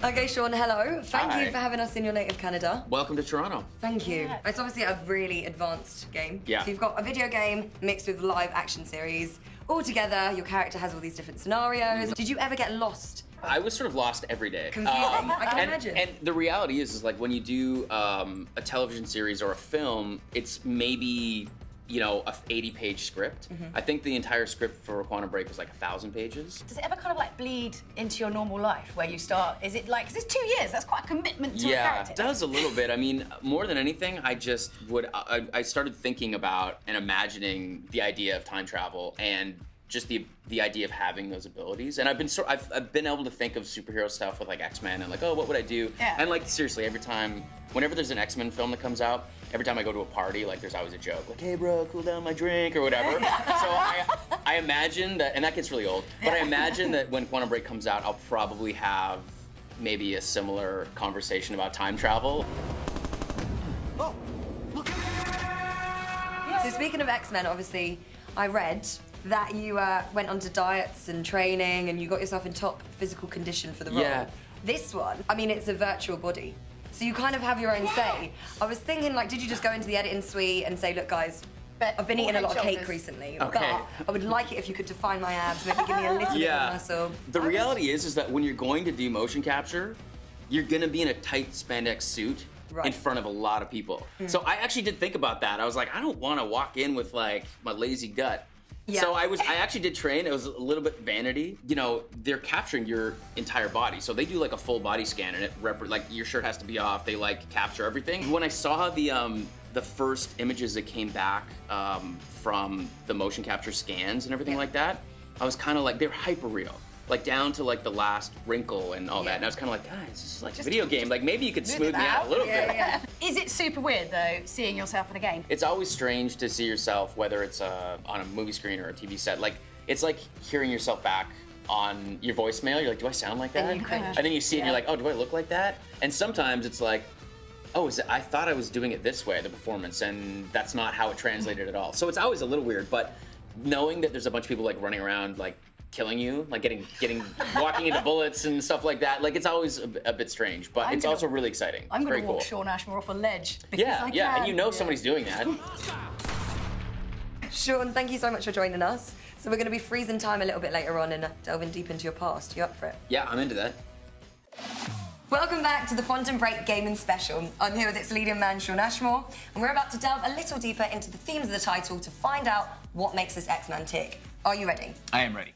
Okay, Shawn, hello. Thank Hi. you for having us in your native Canada. Welcome to Toronto. Thank you. It's obviously a really advanced game. Yeah. So you've got a video game mixed with a live action series. All together, your character has all these different scenarios. Did you ever get lost? I was sort of lost every day. Confusing, I can imagine. And the reality is like when you do a television series or a film, it's maybe, you know, a 80-page script. I think the entire script for Quantum Break was like 1,000 pages. Does it ever kind of like bleed into your normal life where you start? Is it like, because it's 2 years, that's quite a commitment to a Yeah, character. it does a little bit. I mean, more than anything, I just would, I started thinking about and imagining the idea of time travel and just the idea of having those abilities. And I've been able to think of superhero stuff with like X-Men and like, oh, what would I do? Yeah. And like seriously, every time, whenever there's an X-Men film that comes out, every time I go to a party, like there's always a joke, like, hey bro, cool down my drink or whatever. So I imagine that, and that gets really old, but I imagine that when Quantum Break comes out, I'll probably have maybe a similar conversation about time travel. So speaking of X-Men, obviously, I read that you went onto diets and training and you got yourself in top physical condition for the role. Yeah. This one, I mean, it's a virtual body. So you kind of have your own say. I was thinking, like, did you just go into the editing suite and say, look, guys, I've been eating a lot of cake recently, Okay. but I would like it if you could define my abs, maybe give me a little bit of muscle. The reality is that when you're going to do motion capture, you're gonna be in a tight spandex suit in front of a lot of people. So I actually did think about that. I was like, I don't wanna walk in with like my lazy gut. Yeah. So I actually did train. It was a little bit vanity. You know, they're capturing your entire body. So they do like a full body scan and it like your shirt has to be off. They like capture everything. When I saw the first images that came back from the motion capture scans and everything like that, I was kind of like, they're hyper real. Like down to like the last wrinkle and all that. And I was kind of like, guys, this is like a video game. Like maybe you could smooth me out a little bit. Is it super weird though, seeing yourself in a game? It's always strange to see yourself, whether it's on a movie screen or a TV set. Like, it's like hearing yourself back on your voicemail. You're like, do I sound like that? And you cringe. And then you see it and you're like, oh, do I look like that? And sometimes it's like, oh, I thought I was doing it this way, the performance, and that's not how it translated at all. So it's always a little weird, but knowing that there's a bunch of people like running around like killing you, like walking into bullets and stuff like that, like it's always a bit strange, but it's also really exciting. I'm It's going very to walk cool. Shawn Ashmore off a ledge because I can. Yeah, and you know somebody's doing that. Shawn, thank you so much for joining us. So we're going to be freezing time a little bit later on and delving deep into your past. You up for it? Yeah, I'm into that. Welcome back to the Quantum Break Gaming Special. I'm here with its leading man, Shawn Ashmore, and we're about to delve a little deeper into the themes of the title to find out what makes this X-Man tick. Are you ready? I am ready.